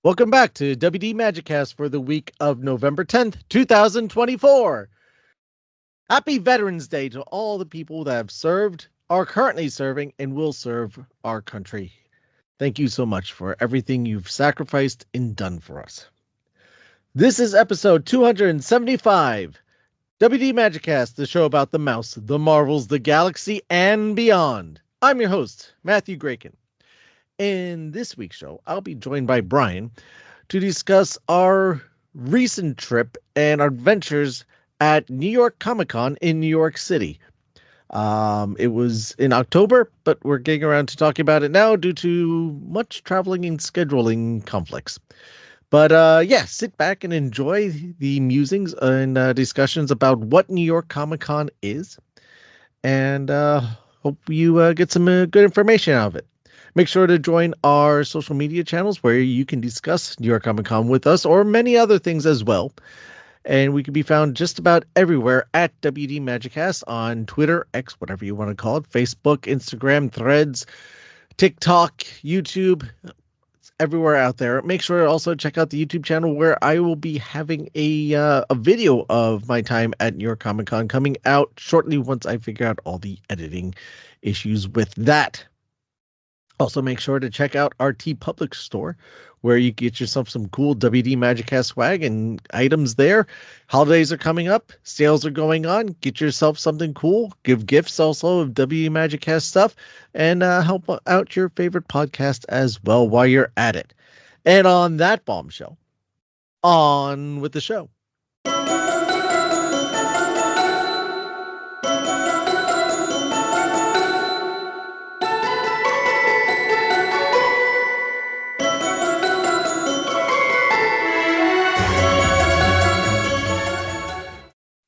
Welcome back to WD Magicast for the week of November 10th, 2024. Happy Veterans Day to all the people that have served, are currently serving, and will serve our country. Thank you so much for everything you've sacrificed and done for us. This is episode 275, WD Magicast, the show about the mouse, the marvels, the galaxy, and beyond. I'm your host, Matthew Graken. In this week's show, I'll be joined by Brian to discuss our recent trip and our adventures at New York Comic Con in New York City. It was in October, but we're getting around to talking about it now due to much traveling and scheduling conflicts. But sit back and enjoy the musings and discussions about what New York Comic Con is, and hope you get some good information out of it. Make sure to join our social media channels where you can discuss New York Comic Con with us or many other things as well. And we can be found just about everywhere at WD Magicast on Twitter, X, whatever you want to call it, Facebook, Instagram, Threads, TikTok, YouTube. It's everywhere out there. Make sure to also check out the YouTube channel where I will be having a video of my time at New York Comic Con coming out shortly once I figure out all the editing issues with that. Also, make sure to check out our TeePublic store, where you get yourself some cool WD Magicast swag and items there. Holidays are coming up. Sales are going on. Get yourself something cool. Give gifts also of WD Magicast stuff. And help out your favorite podcast as well while you're at it. And on that bombshell, on with the show.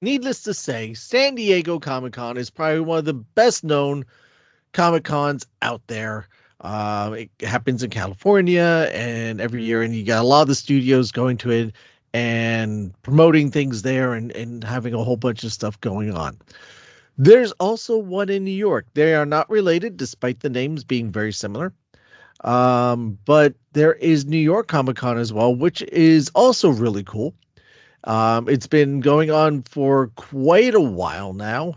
Needless to say, San Diego Comic-Con is probably one of the best-known Comic-Cons out there. It happens in California and every year, and you got a lot of the studios going to it and promoting things there and having a whole bunch of stuff going on. There's also one in New York. They are not related, despite the names being very similar. But there is New York Comic-Con as well, which is also really cool. It's been going on for quite a while now.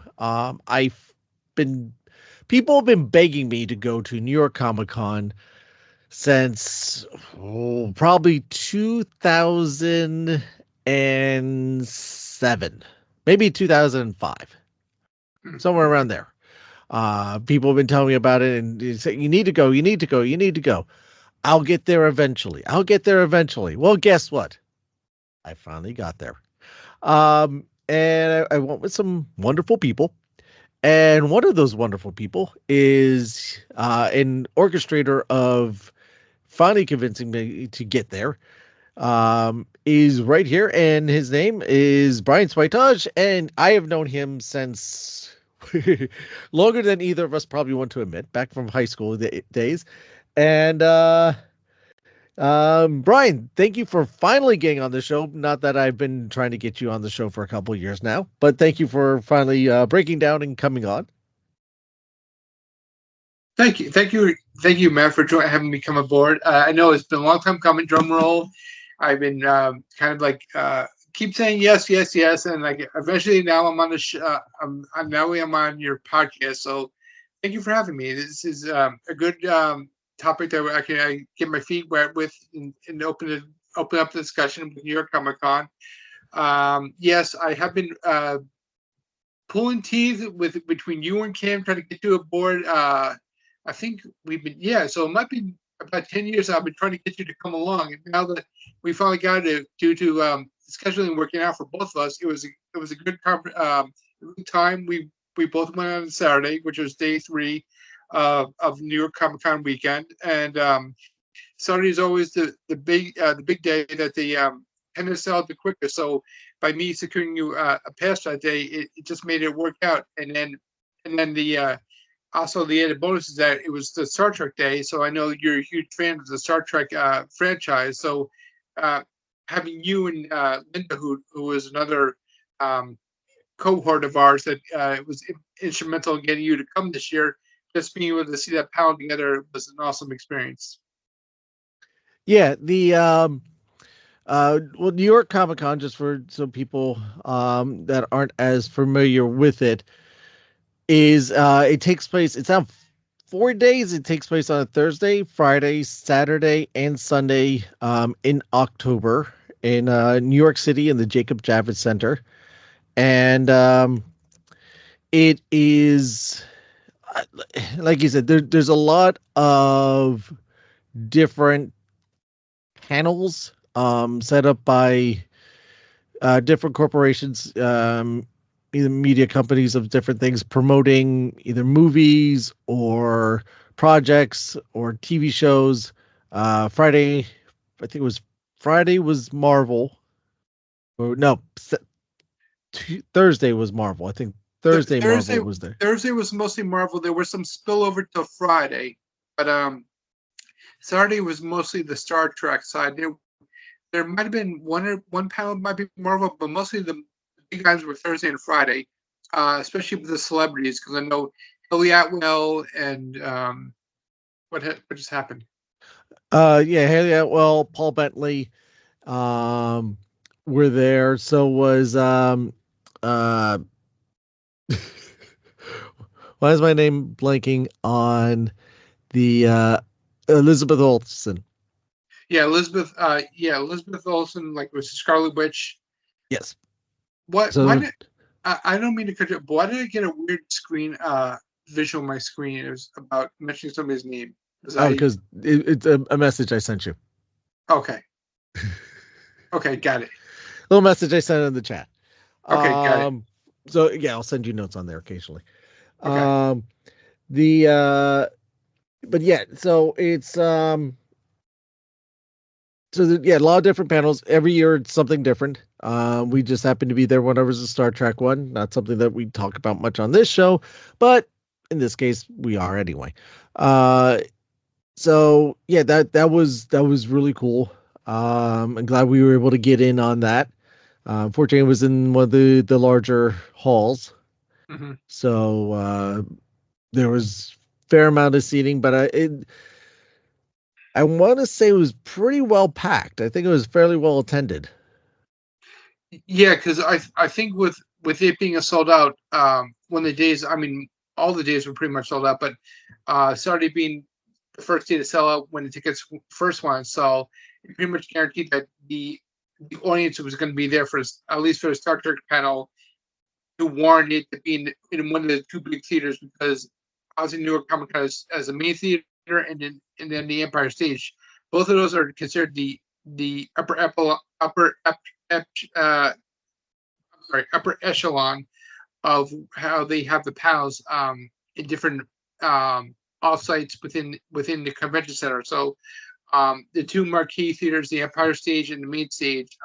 People have been begging me to go to New York Comic Con since probably 2007, maybe 2005, somewhere around there. People have been telling me about it and say, you need to go. I'll get there eventually. Well, guess what? I finally got there. And I went with some wonderful people. And one of those wonderful people is an orchestrator of finally convincing me to get there. Is right here. And his name is Brian Switaj. And I have known him since longer than either of us probably want to admit, back from high school days. And Brian, thank you for finally getting on the show. Not that I've been trying to get you on the show for a couple of years now, but thank you for finally breaking down and coming on. Thank you, Matt, for having me come aboard. I know it's been a long time coming. Drum roll. I've been keep saying yes, and like eventually now I'm on the I'm on your podcast. So thank you for having me. This is a good topic that I can get my feet wet with and open up the discussion with New York Comic Con. Yes, I have been pulling teeth between you and Cam trying to get you aboard. I think we've been so it might be about 10 years I've been trying to get you to come along, and now that we finally got it due to scheduling working out for both of us, it was a good time. We both went on Saturday, which was day 3 of New York Comic Con weekend, and Saturday is always the big day that they tend to sell the quickest. So by me securing you a pass that day, it just made it work out. And then the also the added bonus is that it was the Star Trek day, so I know you're a huge fan of the Star Trek franchise. So having you and Linda, who was another cohort of ours that was instrumental in getting you to come this year, just being able to see that panel together was an awesome experience. Yeah, the well, New York Comic Con, just for some people that aren't as familiar with it, is it takes place. It's on 4 days. It takes place on a Thursday, Friday, Saturday, and Sunday in October in New York City in the Jacob Javits Center, and it is uh, like you said. There's a lot of different panels set up by different corporations, either media companies of different things, promoting either movies or projects or TV shows. Friday, I think it was Friday was Marvel. Or no, Thursday was Marvel. I think Thursday Thursday Marvel was there. Thursday was mostly Marvel. There was some spillover to Friday, but Saturday was mostly the Star Trek side. There might have been one panel might be Marvel, but mostly the big guys were Thursday and Friday, especially with the celebrities, because I know Ellie Atwell and what just happened. Yeah, Haley Atwell, Paul Bentley, um, were there. So was uh why is my name blanking on the Elizabeth Olsen? Yeah, Elizabeth Olsen, like was Scarlet Witch. Yes. What? Why So did I don't mean to cut you, but why did I get a weird screen visual on my screen? It was about mentioning somebody's name. Was I because it's a message I sent you. okay? Okay, got it. Little message I sent in the chat. Okay, got it. Um so yeah, I'll send you notes on there occasionally. Okay. Um the but yeah, so it's yeah, a lot of different panels. Every year it's something different. We just happened to be there when there was a Star Trek one. Not something that we talk about much on this show, but in this case, we are anyway. Uh, so yeah, that was really cool. I'm glad we were able to get in on that. Fortunately, it was in one of the larger halls, Hmm. so there was fair amount of seating, but I want to say it was pretty well packed. I think it was fairly well attended. Yeah, because I think with it being a sold out, when the days, I mean, all the days were pretty much sold out, but Saturday being the first day to sell out when the tickets first went on sale, it pretty much guaranteed that the audience was going to be there for at least for the Star Trek panel to warrant it to be in one of the two big theaters, because obviously New York Comic Con as the main theater, and then the Empire Stage. Both of those are considered the uh, upper echelon of how they have the panels in different off sites within the convention center. So the two marquee theaters, the Empire Stage and the main stage,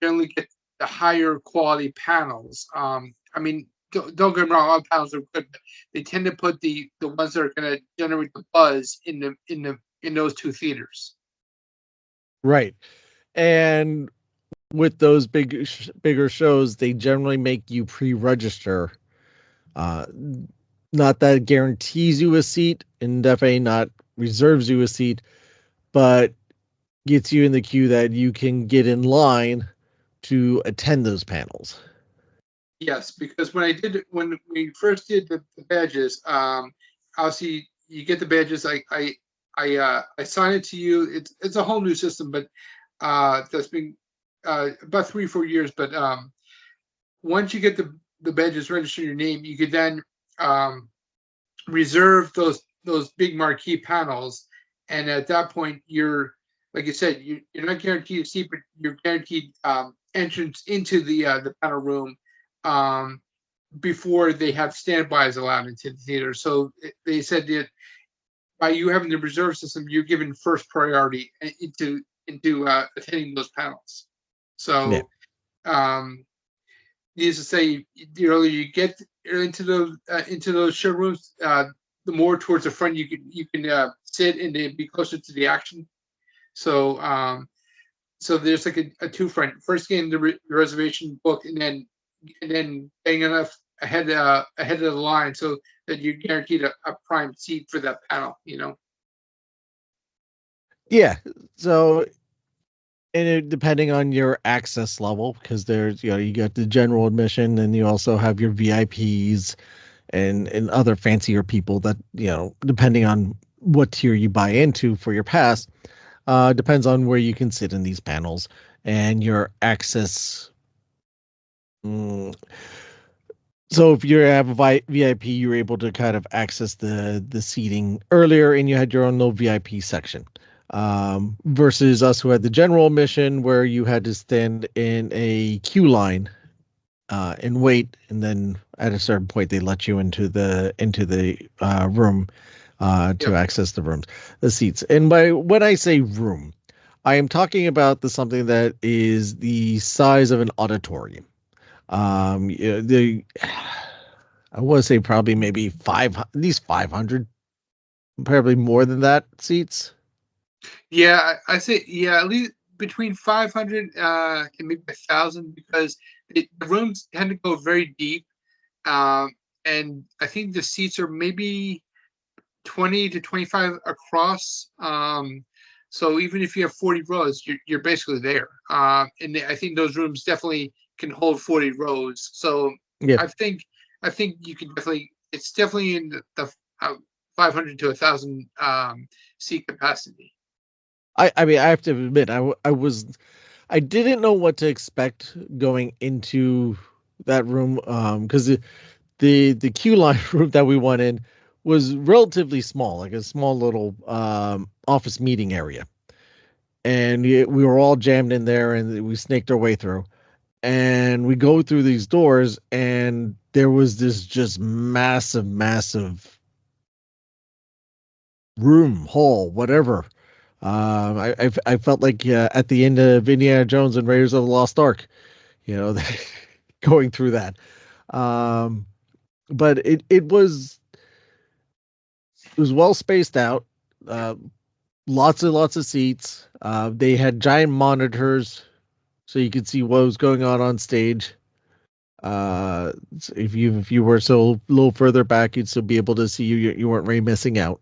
generally get the higher quality panels. I mean, don't get me wrong, all panels are good, but they tend to put the ones that are going to generate the buzz in those two theaters. Right. And with those bigger shows, they generally make you pre-register. Uh, Not that it guarantees you a seat, and definitely not reserves you a seat, but gets you in the queue that you can get in line to attend those panels. Yes, because when we first did the badges, obviously you get the badges. I sign it to you. It's a whole new system, but that's been about 3 or 4 years. But once you get the badges, register your name, you could then um, reserve those big marquee panels, and at that point you're like you said, you're not guaranteed a seat, but you're guaranteed entrance into the panel room um, before they have standbys allowed into the theater. So they said that by you having the reserve system, you're given first priority into attending those panels. Yeah. So um, needless to say, the earlier you get into those showrooms, the more towards the front you can sit and be closer to the action. So so there's like a two front. First getting the reservation book, and then paying enough ahead of the line so that you're guaranteed a prime seat for that panel. Yeah. So, and depending on your access level, because there's, you got the general admission, and you also have your VIPs and other fancier people that, depending on what tier you buy into for your pass, depends on where you can sit in these panels and your access. mm, So if you have a VIP, you're able to kind of access the seating earlier, and you had your own little VIP section. Versus us who had the general admission, where you had to stand in a queue line and wait, and then at a certain point they let you into the room to Yep. access the seats. And by when I say room, I am talking about something that is the size of an auditorium. The I want to say probably maybe at least 500, probably more than that seats. Yeah, I say yeah, at least between 500 and maybe 1,000 because the rooms tend to go very deep, um, and I think the seats are maybe 20 to 25 across. So even if you have 40 rows, you're basically there. And I think those rooms definitely can hold 40 rows. So Yeah, I think I think you can definitely it's definitely in the 500 to 1,000 seat capacity. I mean I have to admit I didn't know what to expect going into that room because the queue line room that we went in was relatively small, like a small little office meeting area, and we were all jammed in there, and we snaked our way through. And we go through these doors, and there was this just massive room, hall, whatever. I felt like at the end of Indiana Jones and Raiders of the Lost Ark, you know, going through that. Um, but it was well spaced out. Uh, lots of seats. They had giant monitors, so you could see what was going on stage. If you were so a little further back, you'd still be able to see you weren't really missing out.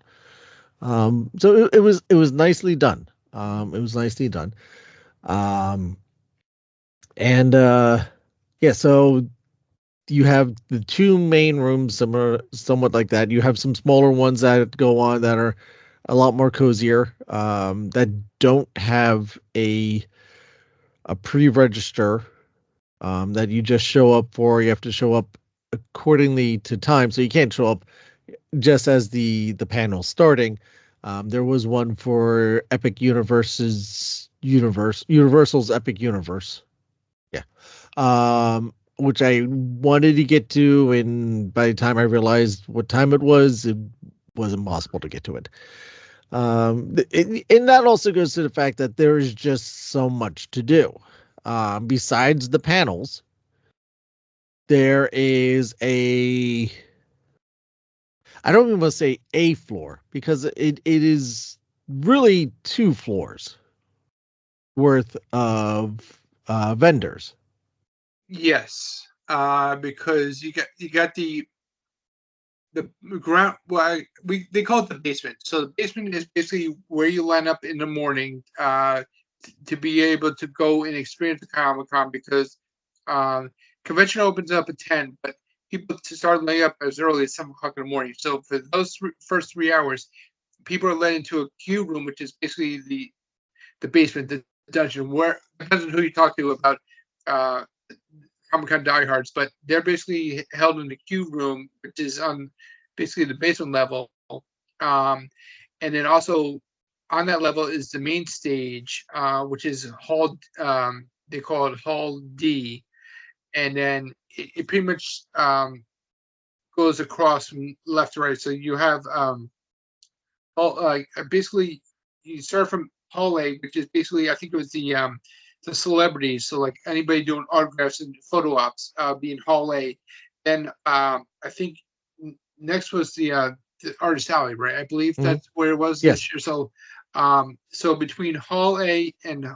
So it was nicely done. It was nicely done. Um, and yeah, so you have the two main rooms, somewhat like that. You have some smaller ones that go on that are a lot more cozier. That don't have a pre-register. That you just show up for. You have to show up accordingly to time, so you can't show up just as the panel's starting. There was one for Universal's Epic Universe. Yeah. Which I wanted to get to, and by the time I realized what time it was impossible to get to it. And that also goes to the fact that there is just so much to do. Besides the panels, there is I don't even want to say a floor because it is really two floors worth of vendors. Yes, because you got the ground. Well, they call it the basement. So the basement is basically where you line up in the morning to be able to go and experience the Comic Con because convention opens up at 10, but people to start laying up as early as 7 o'clock in the morning. So for those first 3 hours, people are led into a queue room, which is basically the basement, the dungeon, where depends on who you talk to about uh, Comic Con diehards, but they're basically held in the queue room, which is on basically the basement level. Um, and then also on that level is the main stage, which is Hall. They call it Hall D, and then it pretty much goes across from left to right. So you have basically you start from Hall A, which is basically I think it was the celebrities. So like anybody doing autographs and photo ops, being Hall A. Then I think next was the artist alley, right? I believe Mhm. that's where it was Yes. this year. So so between Hall A and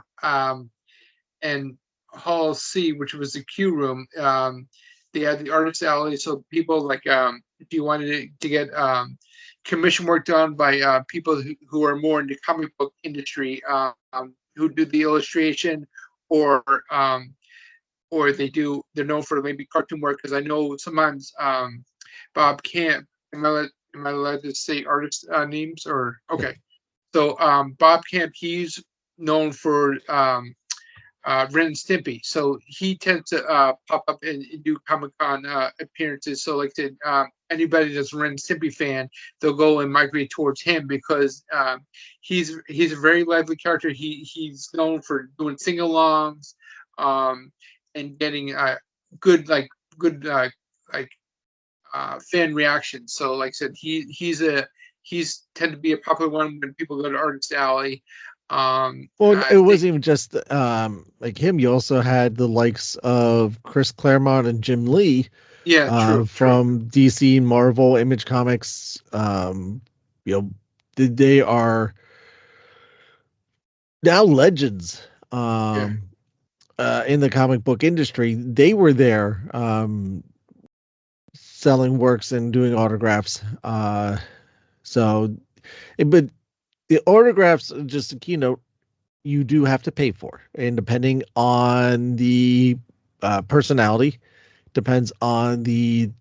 Hall C, which was the queue room, they had the artist alley. So people like if you wanted to get commission work done by people who are more in the comic book industry, who do the illustration, or they're known for maybe cartoon work. Because I know sometimes Bob Camp. Am I allowed to say artist names or okay? So Bob Camp, he's known for Ren and Stimpy, so he tends to pop up and do Comic-Con appearances. So like I said, anybody that's a Ren and Stimpy fan, they'll go and migrate towards him because he's a very lively character. He's known for doing sing-alongs and getting good fan reactions. So like I said, he's tend to be a popular one when people go to Artist Alley. Well, it wasn't even just like him. You also had the likes of Chris Claremont and Jim Lee, from DC and Marvel, Image Comics. They are now legends in the comic book industry. They were there selling works and doing autographs. But the autographs, just a keynote, you do have to pay for, and depending on the personality, depends on the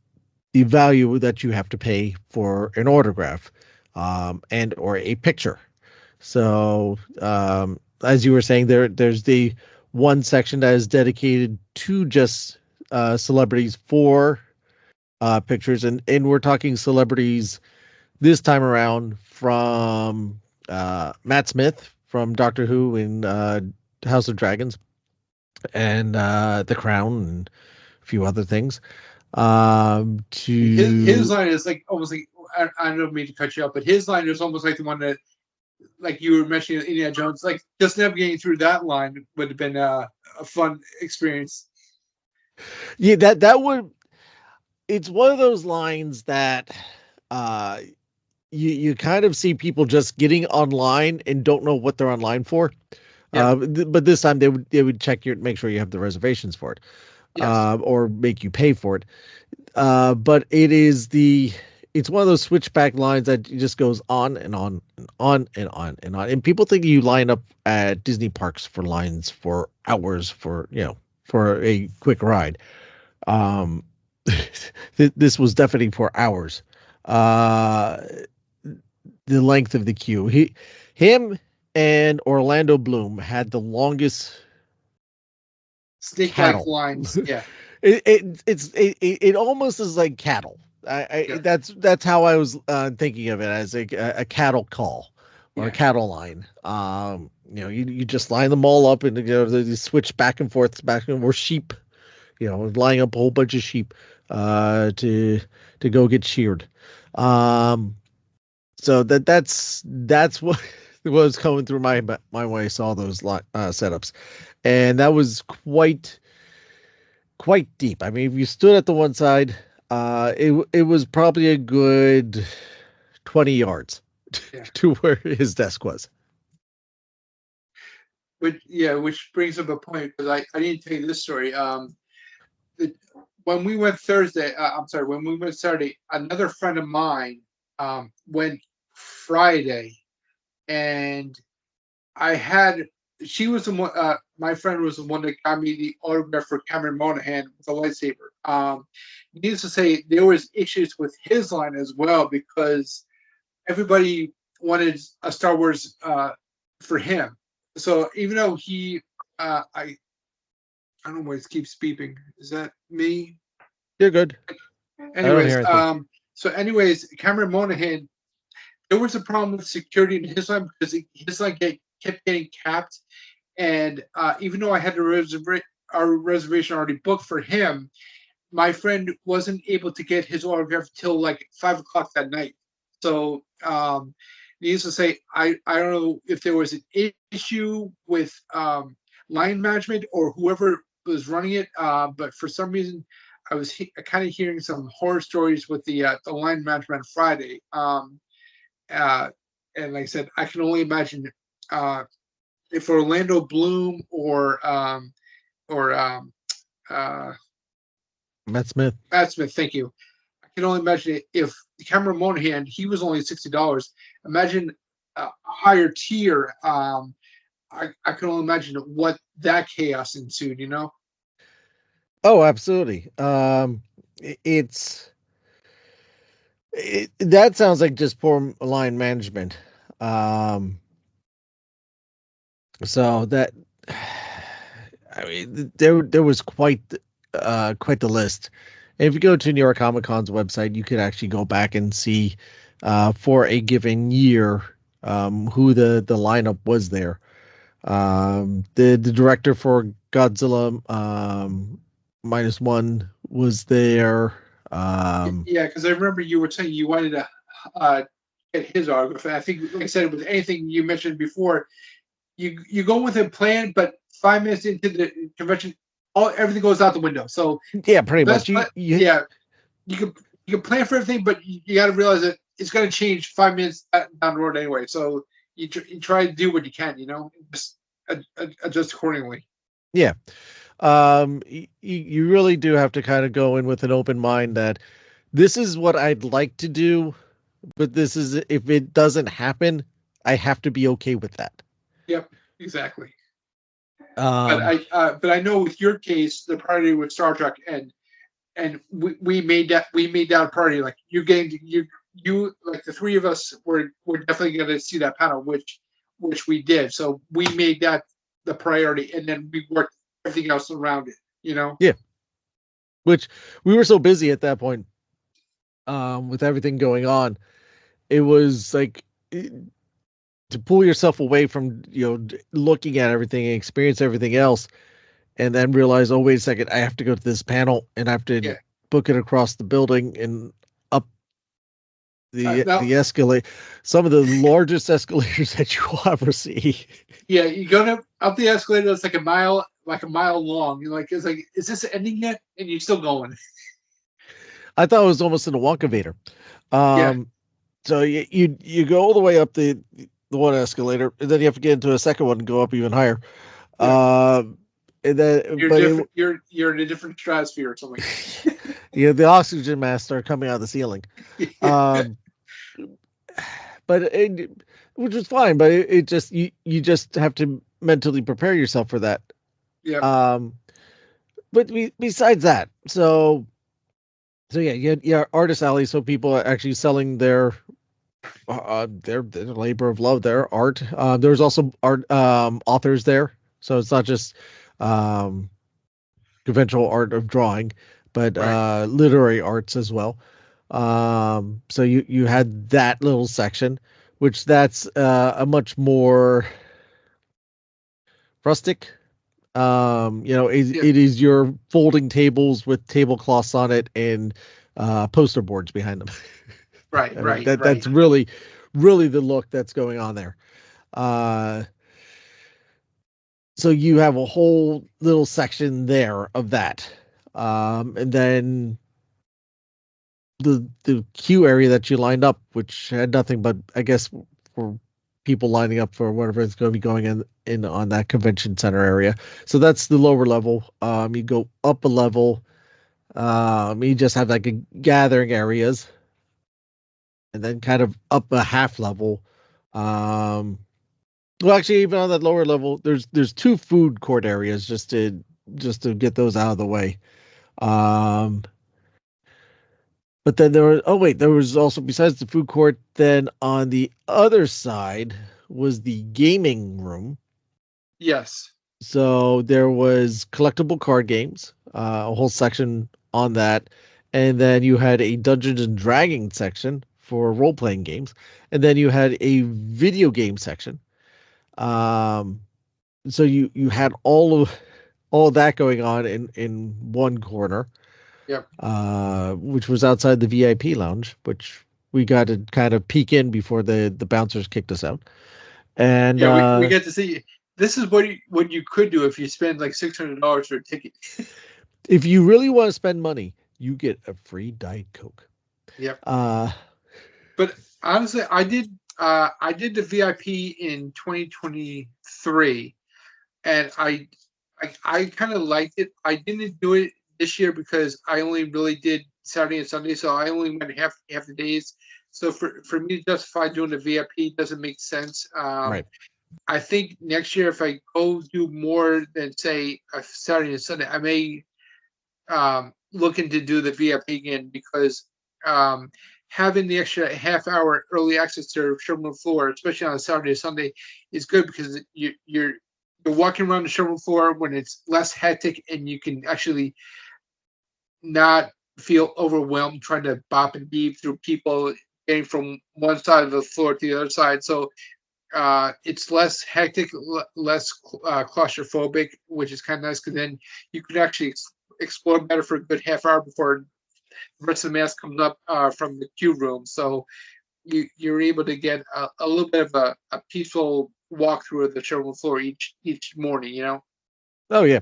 value that you have to pay for an autograph and or a picture. So as you were saying, there's the one section that is dedicated to just celebrities for pictures, and we're talking celebrities this time around from Matt Smith from Doctor Who and House of Dragons and The Crown and a few other things. To his line is like almost like, I don't mean to cut you off, but his line is almost like the one that, like you were mentioning, Indiana Jones. Like just navigating through that line would have been a fun experience. Yeah, that would. It's one of those lines that you kind of see people just getting online and don't know what they're online for. Yeah. But this time they would check make sure you have the reservations for it, yes. Or make you pay for it. But it's one of those switchback lines that just goes on and on and on and on and on. And people think you line up at Disney parks for lines for hours for a quick ride. This was definitely for hours. The length of the queue. Him and Orlando Bloom had the longest snake-like lines. Yeah, it almost is like cattle. That's how I was thinking of it, as a cattle call or a cattle line. You just line them all up and they switch back and forth, or sheep. Lining up a whole bunch of sheep to go get sheared. So that's what was coming through my way. I saw those setups, and that was quite deep. I mean, if you stood at the one side, it was probably a good 20 yards to where his desk was. Which brings up a point, because I didn't tell you this story. When we went when we went Saturday, another friend of mine went Friday, and she was the one, my friend was the one that got me the autograph for Cameron Monaghan with a lightsaber. Needless to say, there was issues with his line as well, because everybody wanted a Star Wars for him. So even though I don't know why it keeps beeping. Is that me? You're good. Anyways, Cameron Monaghan, there was a problem with security in his line because his line kept getting capped. And even though I had our reservation already booked for him, my friend wasn't able to get his autograph till like 5 o'clock that night. So needless to say, I don't know if there was an issue with line management or whoever was running it, but for some reason I was kind of hearing some horror stories with the line management on Friday. And like I said, I can only imagine if Orlando Bloom or Matt Smith. Matt Smith, thank you. I can only imagine if Cameron Monaghan, he was only $60. Imagine a higher tier. I can only imagine what that chaos ensued. Oh, absolutely. That sounds like just poor line management. Um, so that, I mean, there was quite the list. And if you go to New York Comic Con's website, you could actually go back and see for a given year who the lineup was there. The director for Godzilla -1 was there. Yeah, because I remember you were saying you wanted to get his autograph. And I think, like I said, with anything you mentioned before, you go with a plan, but 5 minutes into the convention, everything goes out the window. So Yeah, pretty much. yeah, you can plan for everything, but you got to realize that it's going to change 5 minutes down the road anyway. So you try to do what you can, just adjust accordingly. Yeah. You really do have to kind of go in with an open mind that this is what I'd like to do, but this is, if it doesn't happen, I have to be okay with that. Yep, exactly. Um, But I know with your case, the priority was Star Trek, and we made that a priority. Like you like the three of us were definitely going to see that panel, which we did. So we made that the priority, and then we worked everything else around it. yeah, which we were so busy at that point, with everything going on, it was like to pull yourself away from, looking at everything and experience everything else, and then realize, oh, wait a second, I have to go to this panel and I have to Yeah. book it across the building and up the Now, escalator, some of the largest escalators that you will ever see. yeah, you go up the escalator. It's like a mile long. You're like, is this ending yet? And you're still going. I thought it was almost an Wonka-vator. Yeah. So you go all the way up the one escalator, and then you have to get into a second one and go up even higher. Yeah. And then You're in a different stratosphere or something. yeah, the oxygen masks are coming out of the ceiling. Which was fine, but it just you just have to mentally prepare yourself for that. Yeah. But besides that, so yeah, artist alley. So people are actually selling their labor of love, their art. There's also art authors there, so it's not just conventional art of drawing, but Right. literary arts as well. So you had that little section, which that's a much more rustic. Yeah. It is your folding tables with tablecloths on it and poster boards behind them. Right. I mean, Right. that's really, really the look that's going on there. So you have a whole little section there of that. And then the queue area that you lined up, which had nothing but, I guess, for people lining up for whatever is going to be going in on that convention center area. So that's the lower level. You go up a level. You just have like a gathering areas, and then kind of up a half level. Well, actually, even on that lower level, there's two food court areas just to get those out of the way. But then there was also, besides the food court, then on the other side was the gaming room. Yes. So there was collectible card games, a whole section on that. And then you had a Dungeons and Dragons section for role playing games. And then you had a video game section. So you had all of that going on in one corner. Yep. Which was outside the VIP lounge, which we got to kind of peek in before the bouncers kicked us out. And Yeah, we get to see. This is what you could do if you spend like $600 for a ticket. if you really want to spend money, you get a free Diet Coke. Yep. But honestly, I did the VIP in 2023, and I kind of liked it. I didn't do it this year because I only really did Saturday and Sunday, so I only went half the days. So for me to justify doing a VIP doesn't make sense. Right. I think next year if I go do more than say a Saturday and Sunday, I may looking to do the VIP again because having the extra half hour early access to showroom floor, especially on a Saturday or Sunday, is good because you're walking around the showroom floor when it's less hectic and you can actually not feel overwhelmed trying to bop and beep through people getting from one side of the floor to the other side. So it's less hectic, less claustrophobic, which is kind of nice because then you could actually explore better for a good half hour before the rest of the mass comes up from the queue room. So you're able to get a little bit of a peaceful walk through the showroom floor each morning, you know? Oh yeah.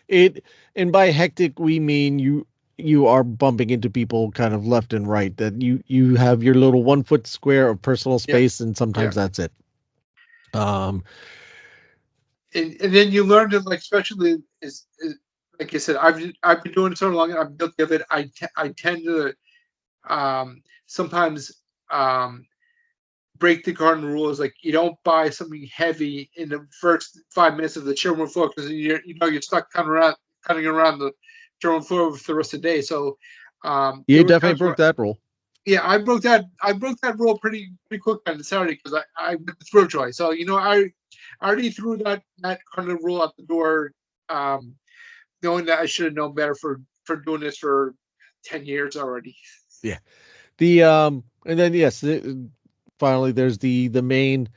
And by hectic we mean you are bumping into people kind of left and right, that you have your little 1 foot square of personal Yeah. space, and sometimes Yeah. that's it. And then you learn to, like, especially is like I said, I've been doing it so long, I'm guilty of it. I tend to sometimes break the garden rules. Like you don't buy something heavy in the first 5 minutes of the showroom floor because you're stuck cutting around the showroom floor for the rest of the day. So You there were definitely times broke where that rule. yeah, I broke that rule pretty quick on Saturday because I went to throw joy. So I already threw that kind of rule out the door, um, knowing that I should have known better for doing this for 10 years already. Yeah. The and then yes, finally there's the main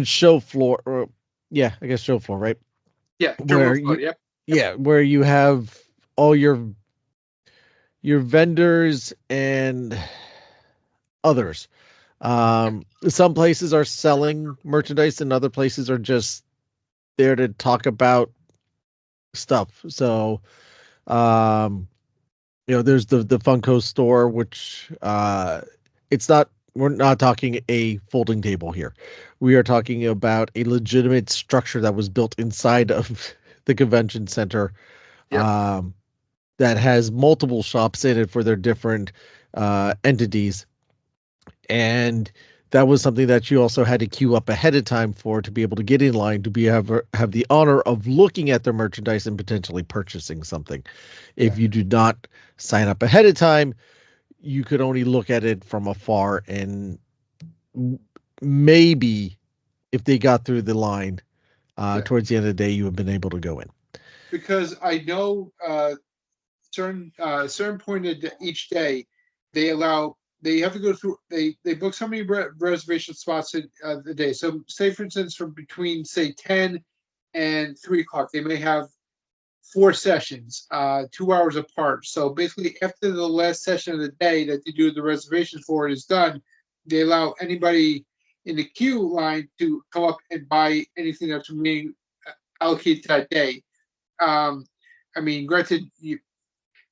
show floor, or yeah, I guess show floor, right? Yeah, Where showroom you floor. Yep. Yep. yeah, where you have all your vendors and others. Some places are selling merchandise and other places are just there to talk about stuff. So, there's the Funko store, which it's not. We're not talking a folding table here. We are talking about a legitimate structure that was built inside of the convention center, Yep. um, that has multiple shops in it for their different entities. And that was something that you also had to queue up ahead of time for, to be able to get in line to have the honor of looking at their merchandise and potentially purchasing something. Yeah. If you do not sign up ahead of time, you could only look at it from afar, and maybe if they got through the line Yeah. towards the end of the day, you have been able to go in. Because I know certain point of each day they have to go through they book so many reservation spots in the day. So say for instance from between say 10 and 3 o'clock they may have 4 sessions 2 hours apart. So basically after the last session of the day that they do the reservation for is done, they allow anybody in the queue line to come up and buy anything that's remaining allocated to that day. I mean, granted,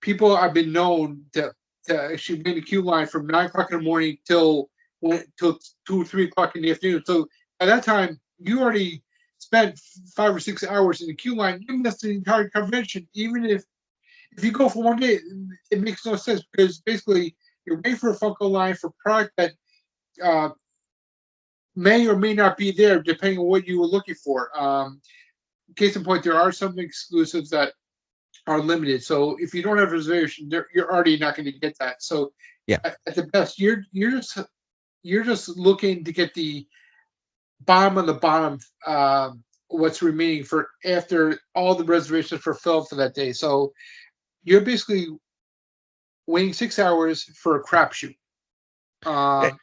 people have been known to actually be in the queue line from 9 o'clock in the morning till 2 or 3 o'clock in the afternoon. So by that time, you already spent 5 or 6 hours in the queue line. You missed the entire convention. Even if you go for one day, it makes no sense because basically you're waiting for a Funko line for product that uh, may or may not be there depending on what you were looking for. Case in point, there are some exclusives that are limited. So if you don't have a reservation, you're already not going to get that. So Yeah. at the best, you're just looking to get the bottom of the bottom, what's remaining for after all the reservations were filled for that day. So you're basically waiting 6 hours for a crapshoot. And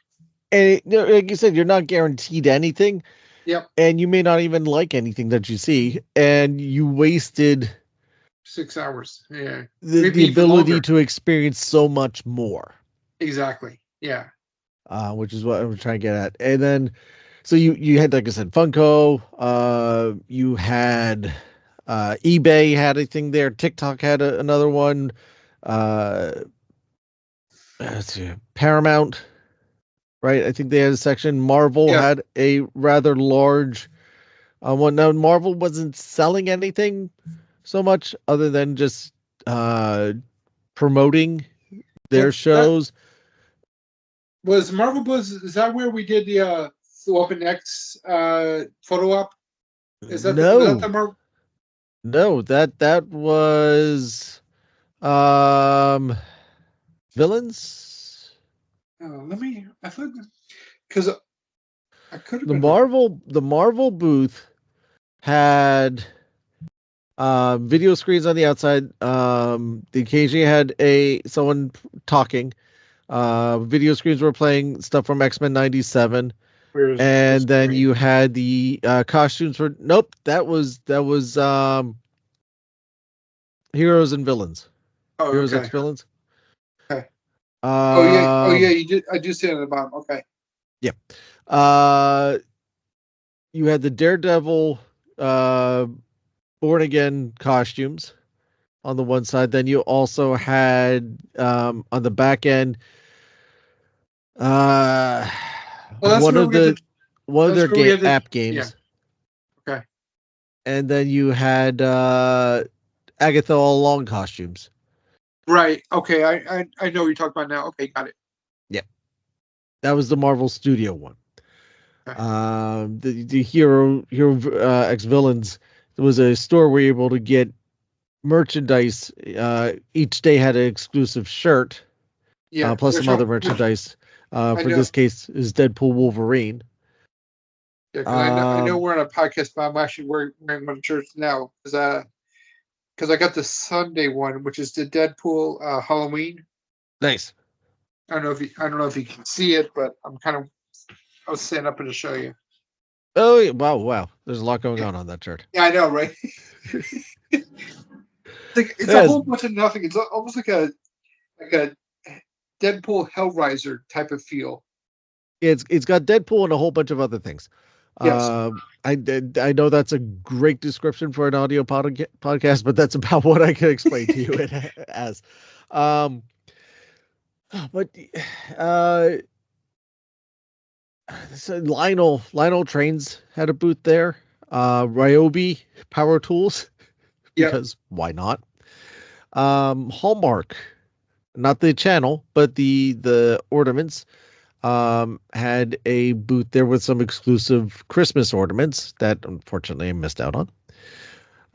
like you said, you're not guaranteed anything. Yep. And you may not even like anything that you see, and you wasted 6 hours. Yeah. the ability to experience so much more. Exactly. Yeah. Which is what I'm trying to get at. And then, so you had, like I said, Funko. You had eBay had a thing there. TikTok had another one. Let's see, Paramount, right? I think they had a section. Marvel had a rather large one. Now, Marvel wasn't selling anything so much other than just promoting their That shows. was Marvel Buzz. Is that where we did the Weapon X photo op? Was that the No, Marvel? no, that was villains. Oh, I thought because I could have The been wrong. Marvel booth had video screens on the outside. They occasionally had someone talking. Video screens were playing stuff from X-Men 97. Where's And then Wolverine? you had the costumes for that was Heroes and Villains. Oh, Heroes okay. X Villains. Okay. Oh yeah. Um, You did. I do see it at the bottom. Okay. yeah. Uh, you had the Daredevil Born Again costumes on the one side. Then you also had on the back end uh Well, that's one where of we had the. one of That's their where we had the. app Yeah. games. Okay. And then you had Agatha All Along costumes. Right. Okay. I know what you're talking about now. Okay. Got it. Yep. That was the Marvel Studio one. Okay. The Hero X Villains was a store where you were able to get merchandise. Each day had an exclusive shirt, Yeah. plus some other merchandise. For know. this case, is Deadpool Wolverine. Yeah, because I know we're on a podcast, but I'm actually wearing one shirt now because I got the Sunday one, which is the Deadpool Halloween. Nice. I don't know if you can see it, but I was standing up to show you. Oh yeah, wow! There's a lot going on that shirt. Yeah, I know, right? It's a whole bunch of nothing. It's almost like a Deadpool Hellraiser type of feel. It's got Deadpool and a whole bunch of other things. Yes. I know that's a great description for an audio podcast, but that's about what I can explain to you it as. But so Lionel Trains had a booth there. Ryobi Power Tools, because why not? Hallmark, not the channel, but the ornaments. Had a booth there with some exclusive Christmas ornaments that unfortunately I missed out on.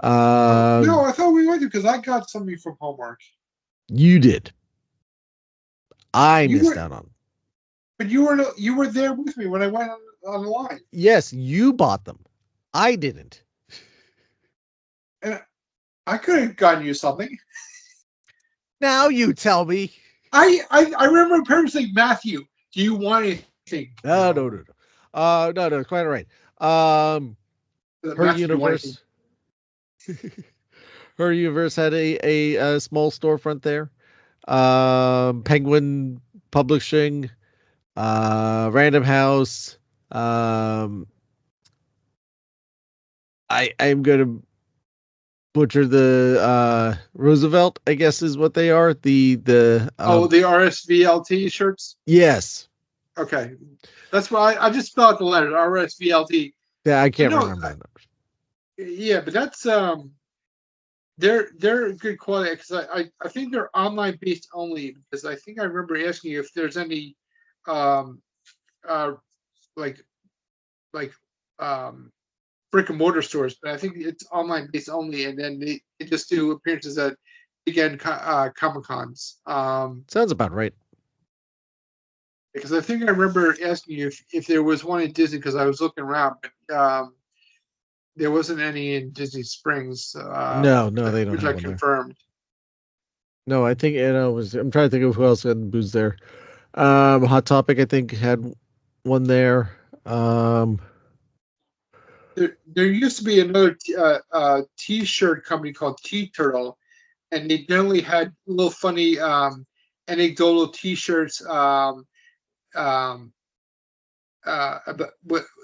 No, I thought we went to because I got something from Hallmark. You did. I missed out on. But you were there with me when I went on the line. Yes, you bought them. I didn't. And I could have gotten you something. Now you tell me. I remember parents saying, Matthew, do you want anything? No. No, quite all right. Her Universe. Her Universe had a small storefront there. Penguin Publishing, Random House. I'm gonna butcher the Roosevelt, I guess is what they are. The the RSVLT shirts. Yes. Okay, that's why I just spelled out the letters RSVLT. Yeah, I can't remember. Yeah, but that's they're good quality because I think they're online based only because I think I remember asking you if there's any brick and mortar stores, but I think it's online based only, and then they just do appearances at weekend Comic Cons. Sounds about right. Because I think I remember asking you if there was one in Disney because I was looking around, but there wasn't any in Disney Springs. No, they don't. Which I confirmed. No, I think I'm trying to think of who else had booths there. Hot Topic, I think, had one there. There used to be another T-shirt company called T-Turtle, and they generally had little funny anecdotal T-shirts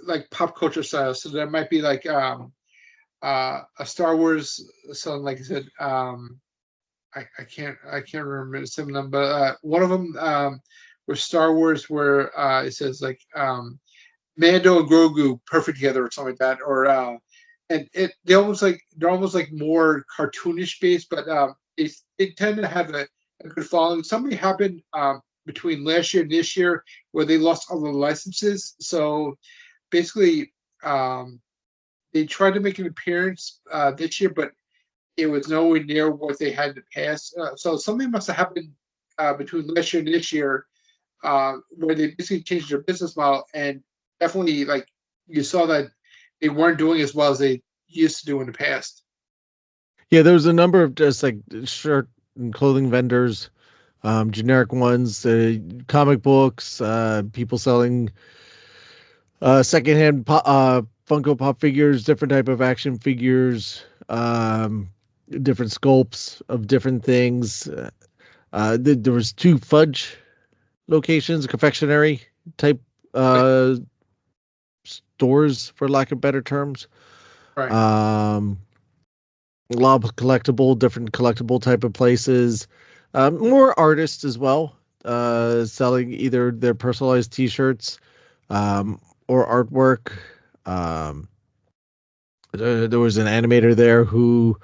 like pop culture style. So there might be like a Star Wars, so like I said, I can't remember some of them, but one of them was Star Wars, where it says like Mando and Grogu perfect together or something like that, or and they're almost like more cartoonish based, but they tend to have a good following. Something happened between last year and this year where they lost all the licenses. So basically, they tried to make an appearance this year, but it was nowhere near what they had in the past. So something must have happened between last year and this year, where they basically changed their business model, and definitely like you saw that they weren't doing as well as they used to do in the past. Yeah, there was a number of just like shirt and clothing vendors, generic ones, comic books, people selling secondhand Funko Pop figures, different type of action figures, different sculpts of different things. There was two fudge locations, confectionery type Right. stores, for lack of better terms. Right. Um, a lot of different collectible type of places. More artists as well, selling either their personalized T-shirts or artwork. Um, there was an animator there who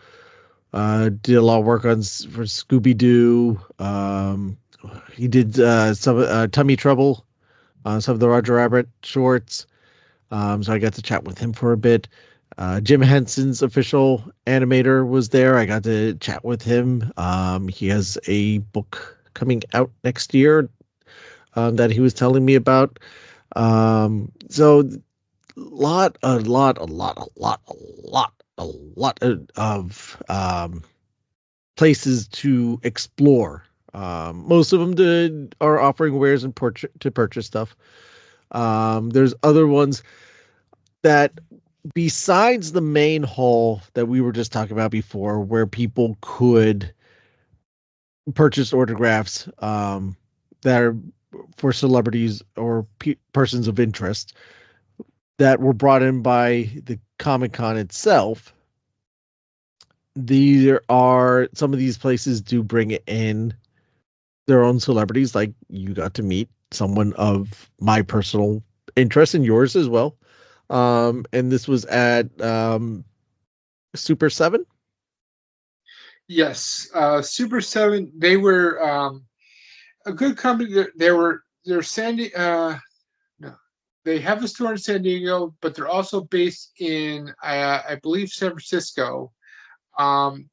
did a lot of work for Scooby Doo. He did some Tummy Trouble, some of the Roger Rabbit shorts. So I got to chat with him for a bit. Jim Henson's official animator was there. I got to chat with him. He has a book coming out next year that he was telling me about. So a lot of places to explore. Most of them are offering wares and to purchase stuff. There's other ones that besides the main hall that we were just talking about before, where people could purchase autographs that are for celebrities or persons of interest that were brought in by the Comic Con itself. There are some of these places do bring in their own celebrities, like you got to meet someone of my personal interest and yours as well. And this was at Super 7. Yes, Super Seven. They were a good company. They're Sandy. No, they have a store in San Diego, but they're also based in I believe San Francisco. Um,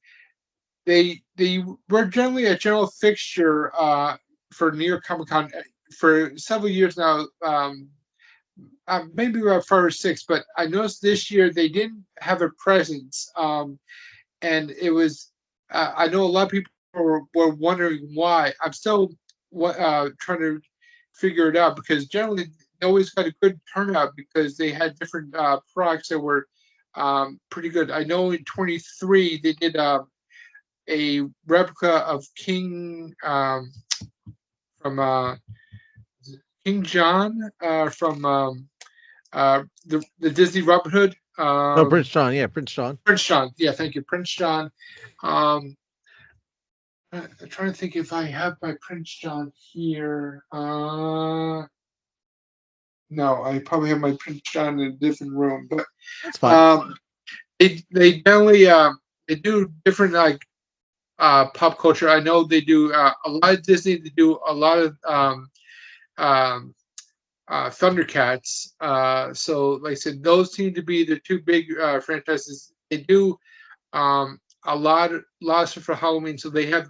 they were generally a general fixture for New York Comic Con for several years now. Maybe about 5 or 6, but I noticed this year they didn't have a presence, and it was. I know a lot of people were wondering why. I'm still trying to figure it out because generally they always got a good turnout because they had different products that were pretty good. I know in 23 they did a replica of from King John from the Disney Robin Hood. No, Prince John. Yeah, Prince John. Prince John. Yeah, thank you, Prince John. Um, I'm trying to think if I have my Prince John here. No, I probably have my Prince John in a different room, but That's fine. they generally they do different like pop culture. I know they do a lot of Disney. They do a lot of um, Thundercats. So, like I said, those seem to be the two big franchises. They do a lot of stuff for Halloween. So they have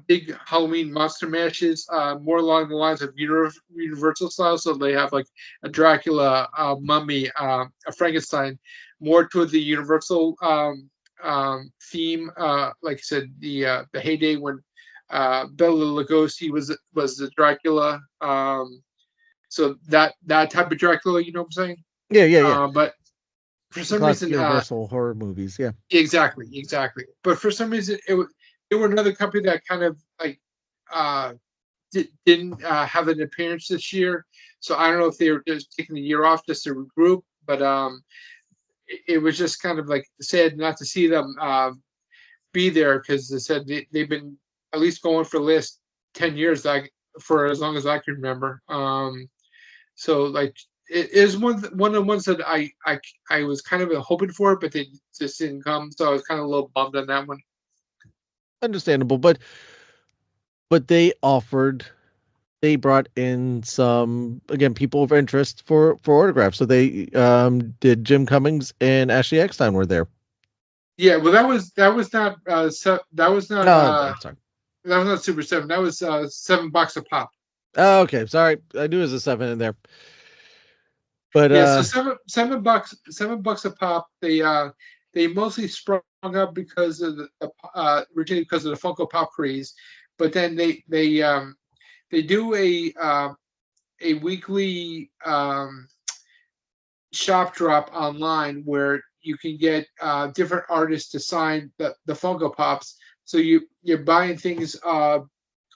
big Halloween monster mashes, more along the lines of Universal style. So they have like a Dracula, Mummy, a Frankenstein, more toward the Universal theme. Like I said, the heyday when Bela Lugosi was the Dracula. So that type of Dracula, you know what I'm saying? Yeah, yeah, yeah. But for The some classic reason, Universal horror movies. Yeah. exactly. But for some reason, it were another company that kind of like uh, didn't have an appearance this year. So I don't know if they were just taking a year off just to regroup. But it was just kind of like sad not to see them be there because they said they've been at least going for the last 10 years, like for as long as I can remember. So like it is one of the ones that I was kind of hoping for, but they just didn't come. So I was kind of a little bummed on that one. Understandable, but but they brought in some, again, people of interest for autographs. So they did. Jim Cummings and Ashley Eckstein were there. Yeah, well, that was not that was not Oh, sorry. that was not Super 7. That was $7 a pop. Oh, okay, sorry. I knew there was a 7 in there. But yeah, so $7 a pop. They mostly sprung up because of originally because of the Funko Pop craze, but then they do a weekly shop drop online where you can get different artists to sign the Funko Pops. So you're buying things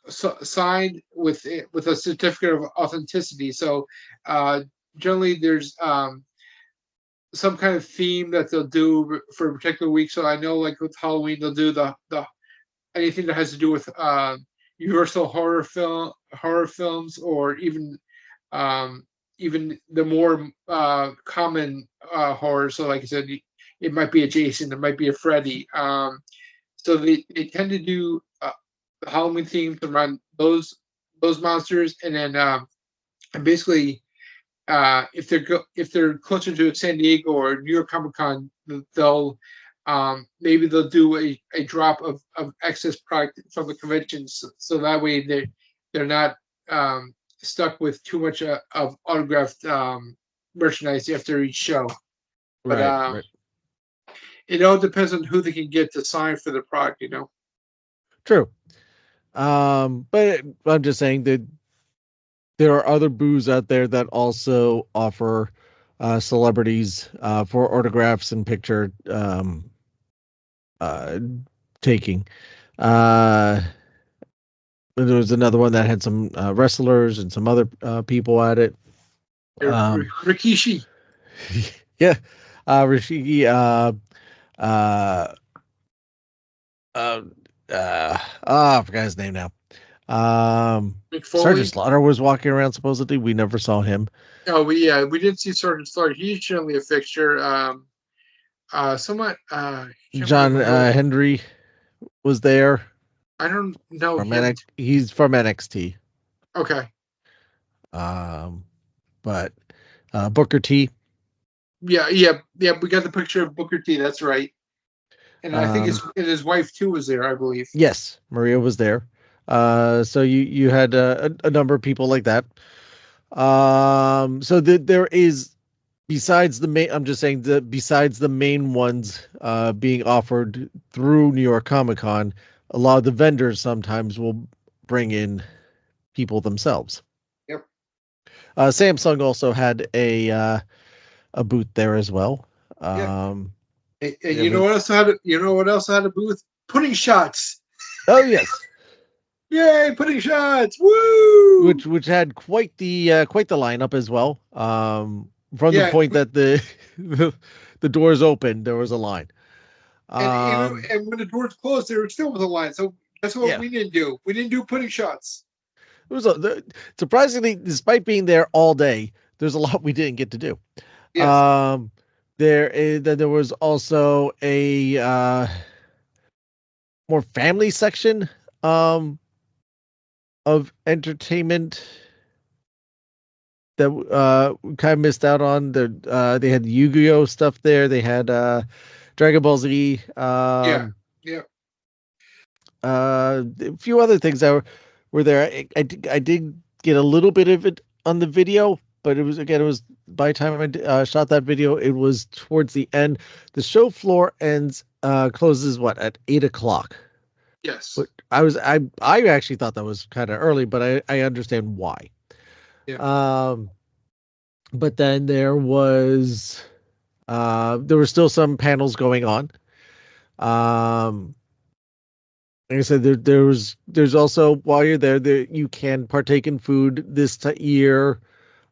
signed with a certificate of authenticity. So generally there's some kind of theme that they'll do for a particular week. So I know, like with Halloween, they'll do the anything that has to do with Universal horror films, or even the more common horror. So, like I said, it might be a Jason, it might be a Freddy. So they tend to do Halloween themes around those monsters, and then and basically if they're closer to San Diego or New York Comic Con, they'll maybe they'll do a drop of excess product from the conventions, so that way they're not stuck with too much of autographed merchandise after each show. But right. It all depends on who they can get to sign for the product, True. But I'm just saying that there are other booths out there that also offer celebrities for autographs and picture taking. There was another one that had some wrestlers and some other people at it. Rikishi. Yeah. Rikishi. I forgot his name now. Sergeant Slaughter was walking around supposedly. We never saw him. Oh, we didn't see Sergeant Slaughter. He's generally a fixture. Somewhat. John Henry was there. I don't know him. He's from NXT. Okay. But Booker T. Yeah. We got the picture of Booker T. That's right. And I think his wife too was there, I believe. Yes, Maria was there. So you had a number of people like that. So there is, besides the main, I'm just saying that besides the main ones being offered through New York Comic Con, a lot of the vendors sometimes will bring in people themselves. Yep. Samsung also had a booth there as well. And you know what else had a booth? Pudding shots. Oh yes. Yay, pudding shots! Woo! Which had quite the lineup as well. From the point that the doors opened, there was a line. And when the doors closed, there still was a line. So that's what we didn't do. We didn't do pudding shots. It was surprisingly, despite being there all day, there's a lot we didn't get to do. Yes. There was also a more family section of entertainment that kind of missed out on. They had Yu-Gi-Oh stuff there. They had Dragon Ball Z. A few other things that were there. I did get a little bit of it on the video, but it was by the time I shot that video, it was towards the end. The show floor closes at 8:00. Yes. But I actually thought that was kind of early, but I understand why. Yeah. But then there were still some panels going on. Like I said, there's also, while you're there, you can partake in food this year.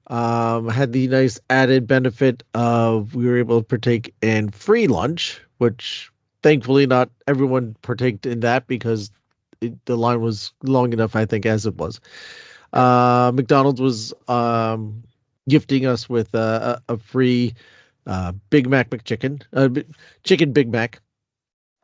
Had the nice added benefit of we were able to partake in free lunch, which thankfully not everyone partaked in that because the line was long enough, I think, as it was. McDonald's was gifting us with a free Big Mac McChicken, chicken Big Mac.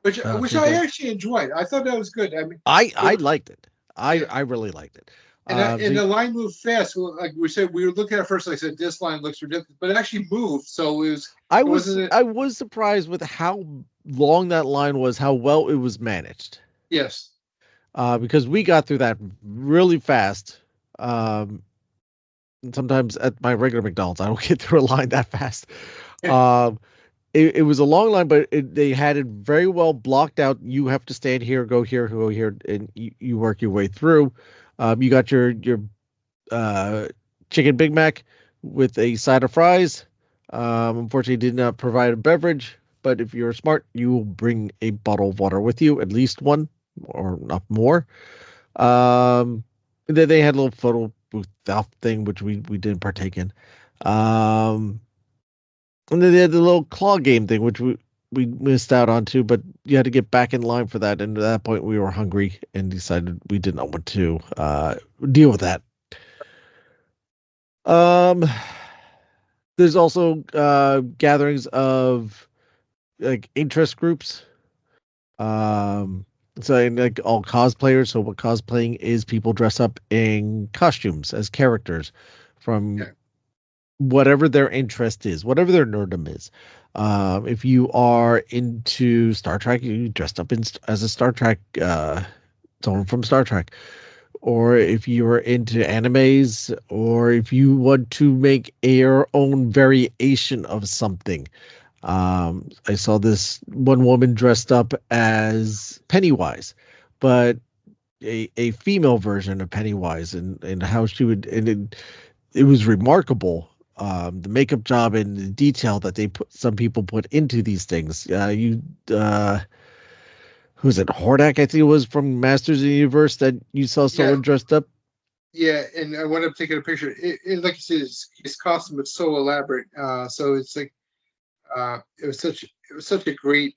Which I actually enjoyed. I thought that was good. I mean, I liked it. I really liked it. And the line moved fast. Like we said, we were looking at first. Like I said, this line looks ridiculous, but it actually moved. So it was. I It was wasn't. I was surprised with how long that line was, how well it was managed. Yes. Because we got through that really fast. Sometimes at my regular McDonald's, I don't get through a line that fast. Um, it was a long line, but they had it very well blocked out. You have to stand here, go here, and you work your way through. You got your chicken Big Mac with a side of fries. Unfortunately, did not provide a beverage, but if you're smart, you will bring a bottle of water with you, at least one or not more. Then they had a little photo booth thing, which we didn't partake in. And then they had the little claw game thing, which we missed out on too, but you had to get back in line for that. And at that point, we were hungry and decided we did not want to deal with that. There's also gatherings of like interest groups. So like all cosplayers. So what cosplaying is, people dress up in costumes as characters from whatever their interest is, whatever their nerdom is. If you are into Star Trek, you dressed up as a Star Trek, someone from Star Trek. Or if you're into animes, or if you want to make your own variation of something. I saw this one woman dressed up as Pennywise, but a female version of Pennywise, and how she would, and it was remarkable. The makeup job and the detail that some people put into these things. Who's it? Hordak, I think it was from Masters of the Universe, that you saw someone dressed up. Yeah, and I wound up taking a picture. Like you said, his costume was so elaborate. So it's like it was such a great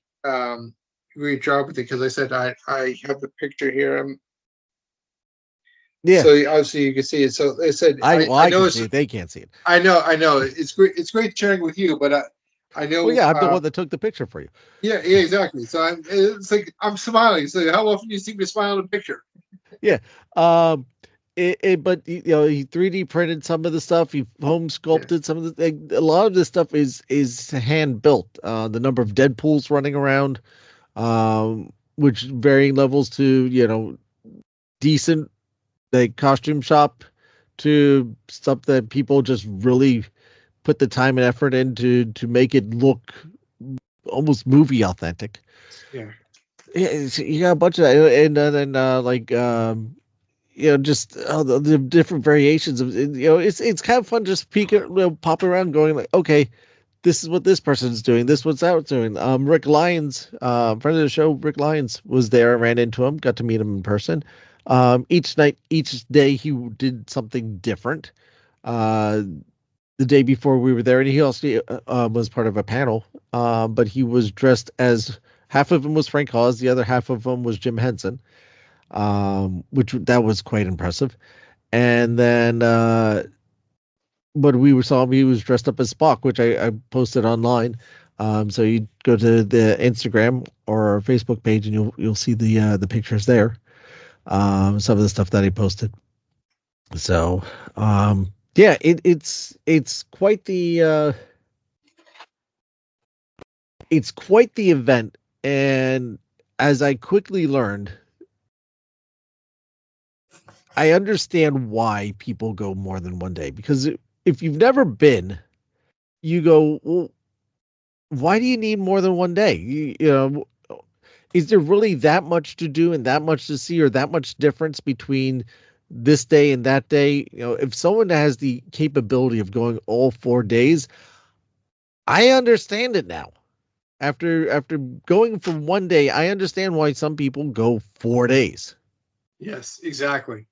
great job with it, because I said I have the picture here. Yeah. So obviously you can see it. So I said I know can see it. They can't see it. I know. It's great. It's great sharing with you, but I know. Well, yeah, I'm the one that took the picture for you. Yeah, exactly. So it's like I'm smiling. So how often do you see me smile in a picture? Yeah. But he 3D printed some of the stuff. He home sculpted some of the. A lot of this stuff is hand built. The number of Deadpools running around, which varying levels to decent like costume shop to stuff that people just really put the time and effort into to make it look almost movie authentic. Yeah. You got a bunch of that, and then just the different variations of it's kind of fun just popping around, going like, okay, this is what this person's doing, this what's that doing. Rick Lyons, friend of the show, Rick Lyons was there. I ran into him, got to meet him in person. Each day he did something different. The day before we were there, and he also was part of a panel, but he was dressed as, half of him was Frank Oz, the other half of him was Jim Henson, which that was quite impressive. And then but we saw him, he was dressed up as Spock, which I posted online. So you go to the Instagram or our Facebook page and you'll see the pictures there. Some of the stuff that he posted. So yeah, it's quite the event. And as I quickly learned, I understand why people go more than one day, because if you've never been, you go, well, why do you need more than one day? Is there really that much to do and that much to see, or that much difference between this day and that day? If someone has the capability of going all 4 days, I understand it now. After going for one day, I understand why some people go 4 days. Yes, exactly.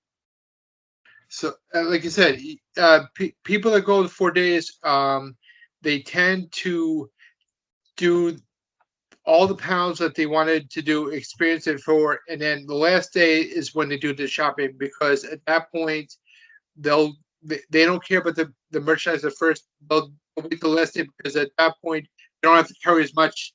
So, like you said, people that go 4 days, they tend to do all the panels that they wanted to do, experience it for, and then the last day is when they do the shopping, because at that point they don't care about the merchandise at first. They'll wait the last day, because at that point they don't have to carry as much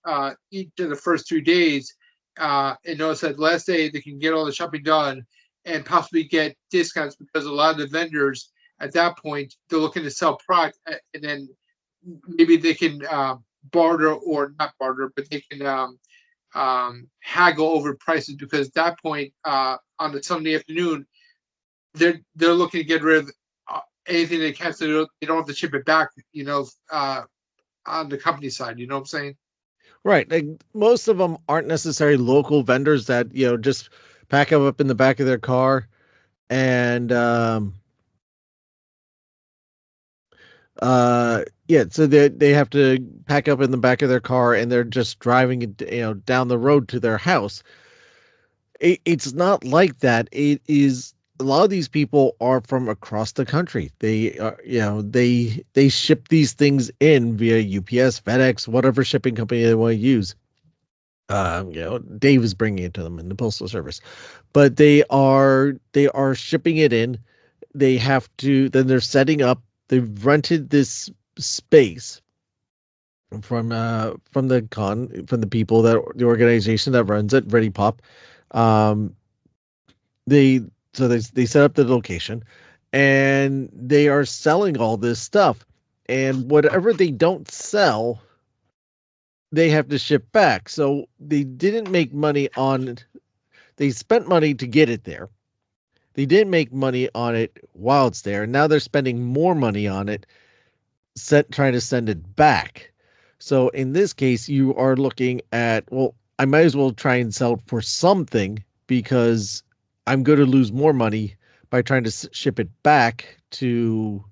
each of the first 3 days. And notice that last day they can get all the shopping done, and possibly get discounts, because a lot of the vendors at that point, they're looking to sell product, and then maybe they can barter, or not barter, but they can haggle over prices, because at that point on the Sunday afternoon, they're looking to get rid of anything they can, so they don't have to ship it back, on the company side. You know what I'm saying? Right. Like, most of them aren't necessarily local vendors that, just pack them up in the back of their car and, so they have to pack up in the back of their car and they're just driving it, down the road to their house. It's not like that. It is, a lot of these people are from across the country. They are, they ship these things in via UPS, FedEx, whatever shipping company they want to use. Dave is bringing it to them in the Postal Service, but they are shipping it in. They have to, then they're setting up. They've rented this space from the people, that the organization that runs it, Ready Pop. They set up the location, and they are selling all this stuff, and whatever they don't sell, they have to ship back. So they didn't make money on. They spent money to get it there. They didn't make money on it while it's there. Now they're spending more money on it, trying to send it back. So in this case, you are looking at, well, I might as well try and sell for something, because I'm going to lose more money by trying to ship it back to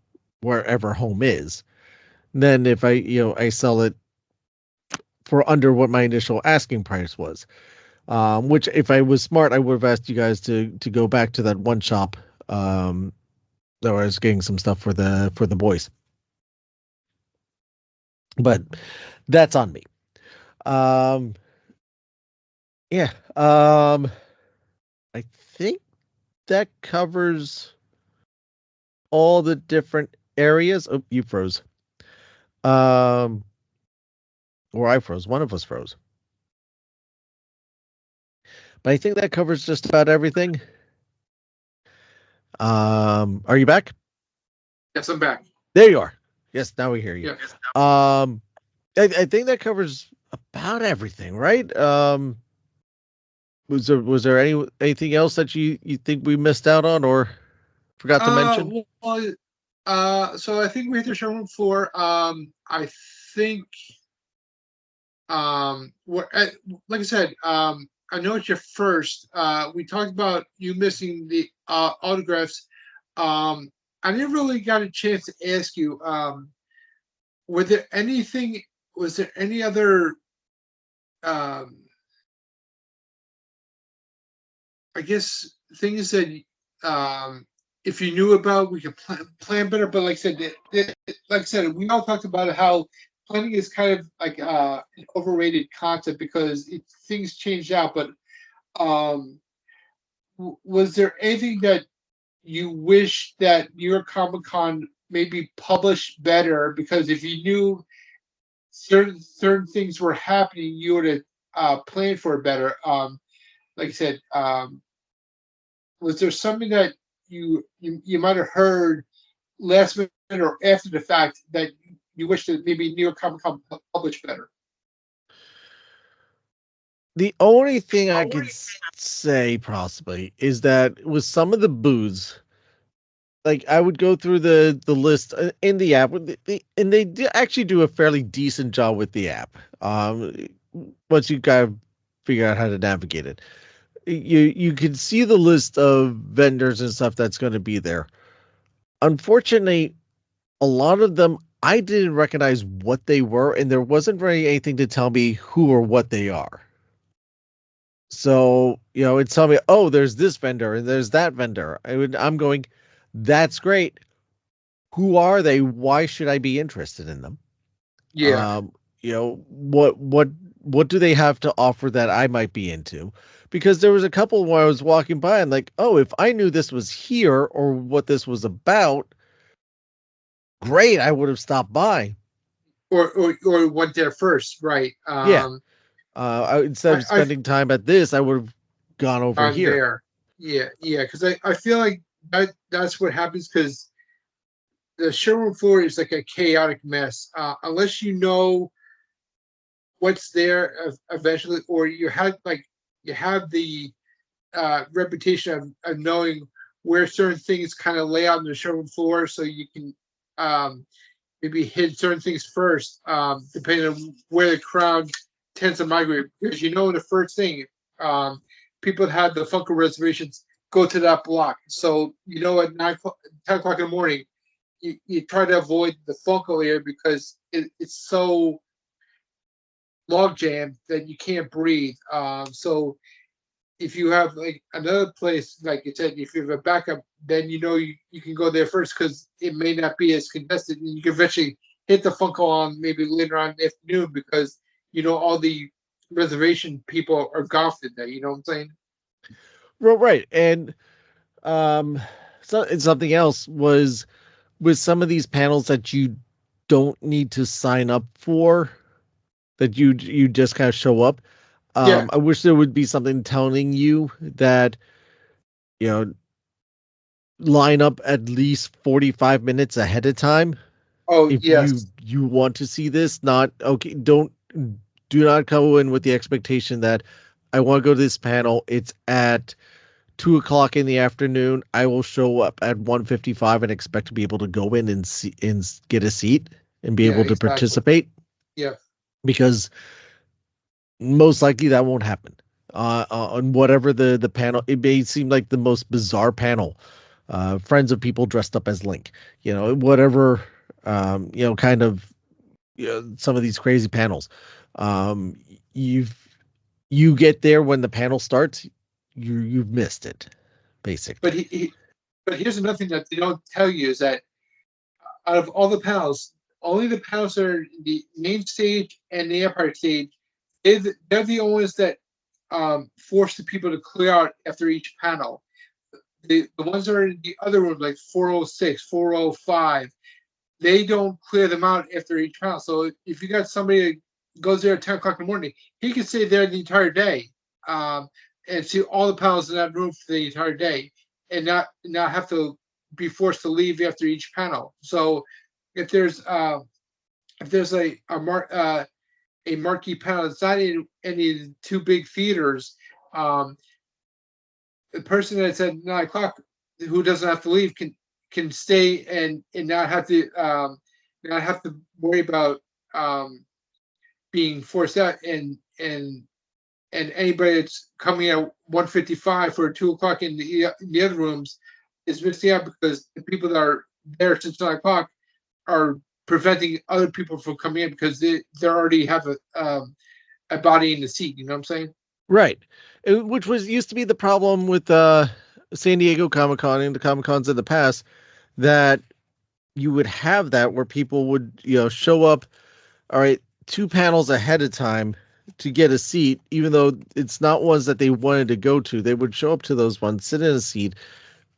wherever home is. Then if I sell it for under what my initial asking price was, which, if I was smart, I would have asked you guys to go back to that one shop that I was getting some stuff for the boys. But that's on me. Yeah. I think that covers all the different areas. Oh, you froze. Or I froze. One of us froze. But I think that covers just about everything. Are you back? Yes, I'm back. There you are. Yes, now we hear you. Yes. I think that covers about everything, right? Was there anything else that you think we missed out on or forgot to mention? Well, so I think we hit the showroom floor. I think, like I said, I know it's your first. We talked about you missing the autographs. I never really got a chance to ask you. Was there any other? I guess things that if you knew about, we could plan better. But like I said, we all talked about how planning is kind of like an overrated concept, because things changed out. But was there anything that you wish that New York Comic Con maybe published better? Because if you knew certain things were happening, you would have planned for it better. Like I said, was there something that you might have heard last minute or after the fact that you wish that maybe New York Comic Con published better? The only thing I could say possibly is that with some of the booths, like, I would go through the list in the app, and they actually do a fairly decent job with the app. Once you kind of figure out how to navigate it, you can see the list of vendors and stuff that's going to be there. Unfortunately, a lot of them I didn't recognize what they were, and there wasn't really anything to tell me who or what they are. So, it's telling me, oh, there's this vendor and there's that vendor. I'm going, that's great. Who are they? Why should I be interested in them? Yeah. What do they have to offer that I might be into? Because there was a couple where I was walking by and like, oh, if I knew this was here or what this was about, great, I would have stopped by. Or went there first, right? Yeah. Instead of spending time at this, I would have gone over here. There. Yeah, because I feel like that's what happens because the showroom floor is like a chaotic mess. Unless you know what's there eventually, or you have the reputation of knowing where certain things kind of lay out on the showroom floor, so you can um, maybe hit certain things first, depending on where the crowd tends to migrate. Because the first thing, um, people that have the Funko reservations go to that block. So at 10 o'clock in the morning, you try to avoid the Funko area because it's so log jammed that you can't breathe. So if you have like another place, like you said, if you have a backup, then you can go there first because it may not be as congested, and you can eventually hit the Funko on maybe later on in the afternoon because all the reservation people are gone for the day. You know what I'm saying? Well, right. And and something else was with some of these panels that you don't need to sign up for, that you just kind of show up. Yeah. I wish there would be something telling you that, you know, line up at least 45 minutes ahead of time Oh if you yes. you want to see this. Not okay, do not go in with the expectation that I want to go to this panel. It's at 2 o'clock in the afternoon. I will show up at 1:55 and expect to be able to go in and see and get a seat and be Yeah. able to Exactly. participate, Yeah. because most likely that won't happen. On whatever the panel, it may seem like the most bizarre panel. Friends of people dressed up as Link, whatever, kind of, some of these crazy panels. Um, you've you get there when the panel starts, you've missed it, But basically. but here's another thing that they don't tell you is that out of all the panels, only the panels that are the main stage and the Empire stage, they're the only ones that force the people to clear out after each panel. The ones that are in the other rooms, like 406, 405, they don't clear them out after each panel. So if you got somebody that goes there at 10 o'clock in the morning, he can stay there the entire day, um, and see all the panels in that room for the entire day, and not have to be forced to leave after each panel. So if there's uh, if there's a marquee panel, it's not in any of the two big theaters. Um, the person that's at 9 o'clock who doesn't have to leave can stay and not have to worry about um, being forced out, and anybody that's coming at 1:55 for 2 o'clock in the other rooms is missing out because the people that are there since 9 o'clock are preventing other people from coming in because they already have a body in the seat. You know what I'm saying? Right. Which was used to be the problem with San Diego Comic Con and the Comic Cons in the past, that you would have that where people would, show up, all right, two panels ahead of time to get a seat, even though it's not ones that they wanted to go to. They would show up to those ones, sit in a seat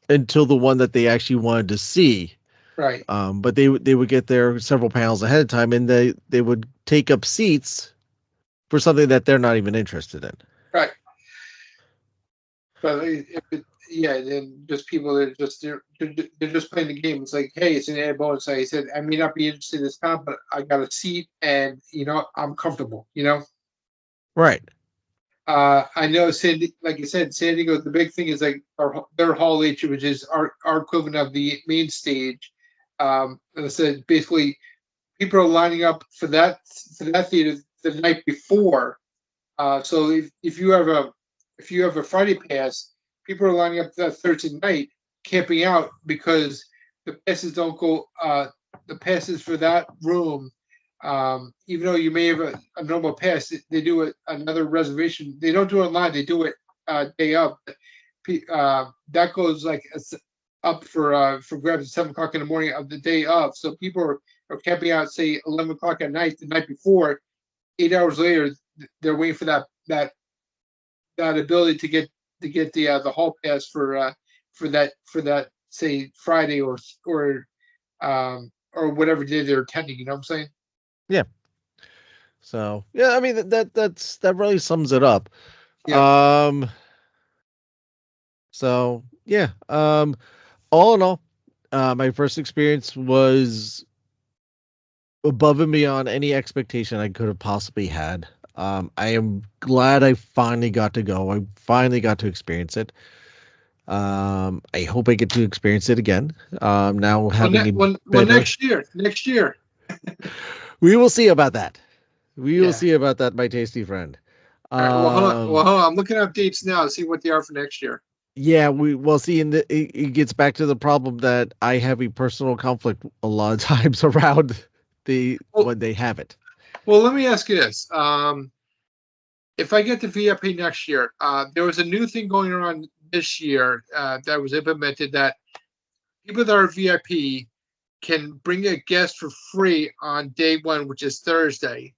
until the one that they actually wanted to see. Right. But they would get there several panels ahead of time, and they would take up seats for something that they're not even interested in. Right. But yeah, then just people that they're just playing the game. It's like, hey, it's an added bonus. Like I said, I may not be interested this time, but I got a seat, and I'm comfortable. Right. I know like you said, San Diego. The big thing is like their Hall H, which is our equivalent of the main stage. And I said basically, people are lining up for that theater the night before. So if you have a Friday pass, people are lining up that Thursday night camping out because the passes don't go. The passes for that room, even though you may have a normal pass, they do it another reservation. They don't do it online. They do it day up. That goes like up for grabs at 7 o'clock in the morning of the day of. So people are camping out, say 11 o'clock at night, the night before. 8 hours later, they're waiting for that ability to get the hall pass for that say Friday or whatever day they're attending. You know what I'm saying? Yeah. So yeah, I mean that really sums it up. Yeah. Um, So yeah, all in all, my first experience was above and beyond any expectation I could have possibly had. I am glad I finally got to go. I finally got to experience it. I hope I get to experience it again. Now having a Well, better, next year. we will see about that. We will Yeah. see about that, my tasty friend. All right. Well, hold on. Um, I'm looking up dates now to see what they are for next year. yeah, we will see. It gets back to the problem that I have a personal conflict a lot of times around Well, when they have it. well, let me ask you this. If I get the VIP next year, there was a new thing going on this year that was implemented that people that are VIP can bring a guest for free on day one, which is Thursday.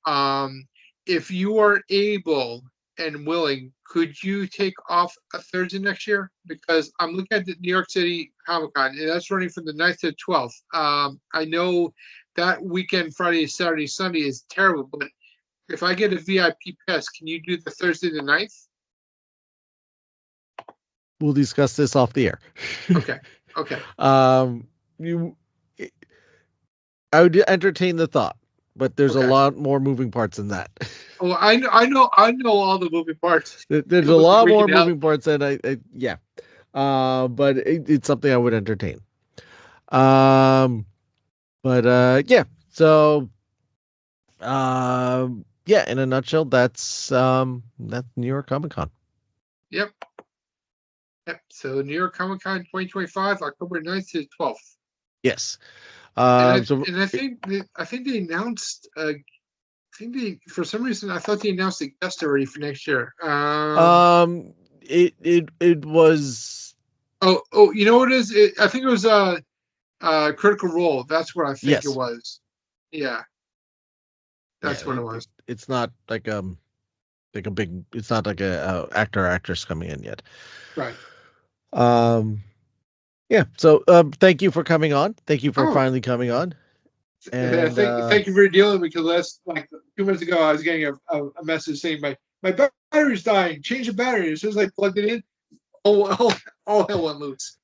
Um, if you are able and willing, could you take off a Thursday next year? Because I'm looking at the New York City Comic Con, and that's running from the 9th to the 12th. I know that weekend, Friday, Saturday, Sunday is terrible, but if I get a VIP pass, can you do the Thursday the 9th? We'll discuss this off the air. Okay. Okay. You, I would entertain the thought, but there's a Okay. lot more moving parts than that. Oh, I know all the moving parts. There's It a was lot more freaking out. moving parts than yeah. But it's something I would entertain. Um, but yeah. So, yeah. In a nutshell, that's New York Comic Con. Yep. Yep. So New York Comic Con 2025, October 9th to 12th. Yes. So I think they announced. I think they, for some reason, I thought they announced a guest already for next year. it was You know what it is? I think it was Critical Role. That's what I think it yes. was. Yeah, Yeah. that's what it was. It's not like a big. It's not like a actor or actress coming in yet. Right. Yeah. So thank you for coming on. Thank you for Oh, finally coming on. And thank you for dealing with me, because last, like, 2 minutes ago I was getting a message saying my battery's dying. Change the battery. As soon as I plugged it in, all hell went loose.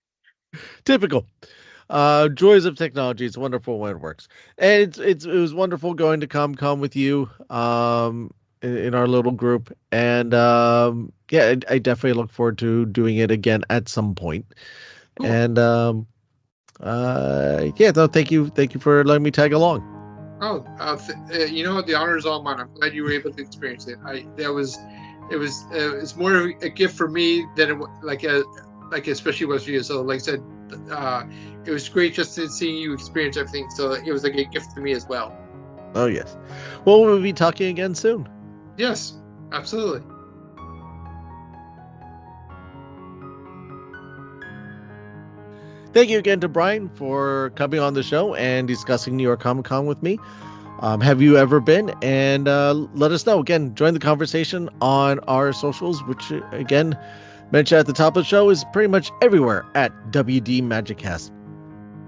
typical. Joys of technology. It's wonderful when it works. And it was wonderful going to Comic-Con with you in our little group. And yeah, I definitely look forward to doing it again at some point. Cool. And yeah, no, thank you for letting me tag along. Oh, you know what? The honor is all mine. I'm glad you were able to experience it. It's more of a gift for me than it especially was for you. So, like I said, it was great just to seeing you experience everything. So it was like a gift to me as well. Oh yes. Well, we'll be talking again soon. Yes, absolutely. Thank you again to Brian for coming on the show and discussing New York Comic Con with me. Have you ever been? And let us know. Again, join the conversation on our socials, which, again, mentioned at the top of the show, is pretty much everywhere at WD Magiccast.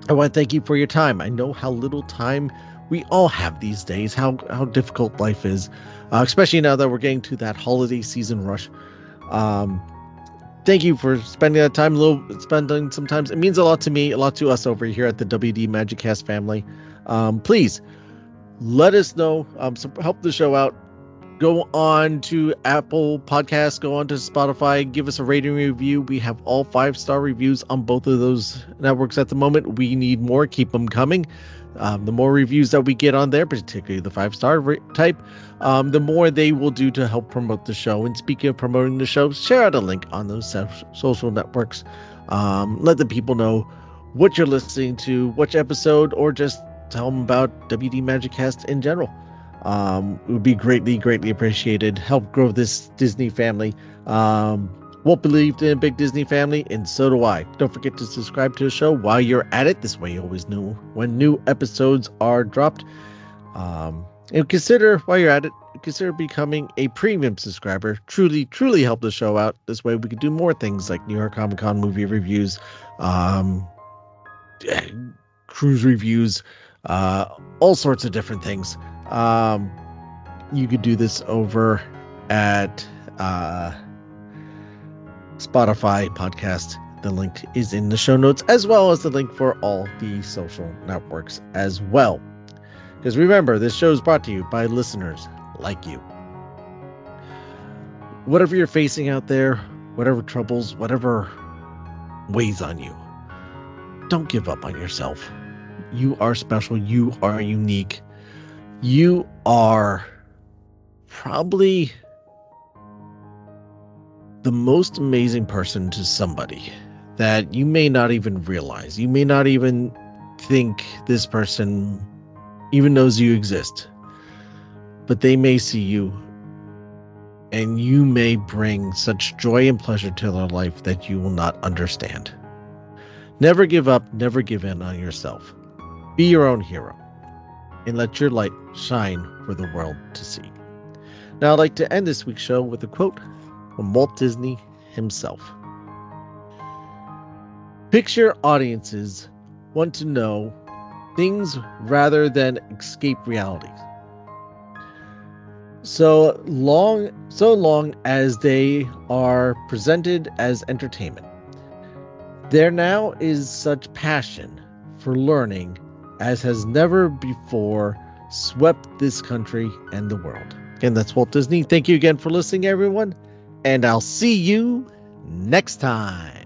I want to thank you for your time. I know how little time we all have these days, how difficult life is, especially now that we're getting to that holiday season rush. Thank you for spending that time, spending some time. It means a lot to me, a lot to us over here at the WD Magiccast family. Please let us know, help the show out. Go on to Apple Podcasts, go on to Spotify, give us a rating review. We have all 5-star reviews on both of those networks at the moment. We need more. Keep them coming. The more reviews that we get on there, particularly the 5-star type, the more they will do to help promote the show. And speaking of promoting the show, share out a link on those social networks. Let the people know what you're listening to, which episode, or just tell them about WD Magiccast in general. It would be greatly appreciated. Help grow this Disney family. Won't believe in a big Disney family, and so do I. Don't forget to subscribe to the show while you're at it. This way you always know when new episodes are dropped. And consider, while you're at it, consider becoming a premium subscriber. Truly help the show out. This way we can do more things like New York Comic Con movie reviews, cruise reviews, all sorts of different things. You could do this over at Spotify podcast. The link is in the show notes, as well as the link for all the social networks as well. Because remember, this show is brought to you by listeners like you. Whatever you're facing out there, whatever troubles, whatever weighs on you, don't give up on yourself. You are special. You are unique. You are probably the most amazing person to somebody that you may not even realize. You may not even think this person even knows you exist, but they may see you, and you may bring such joy and pleasure to their life that you will not understand. Never give up, never give in on yourself. Be your own hero, and let your light shine for the world to see. Now, I'd like to end this week's show with a quote from Walt Disney himself. Picture audiences want to know things rather than escape reality. So long as they are presented as entertainment. There now is such passion for learning as has never before swept this country and the world. Again, that's Walt Disney. Thank you again for listening, everyone, and I'll see you next time.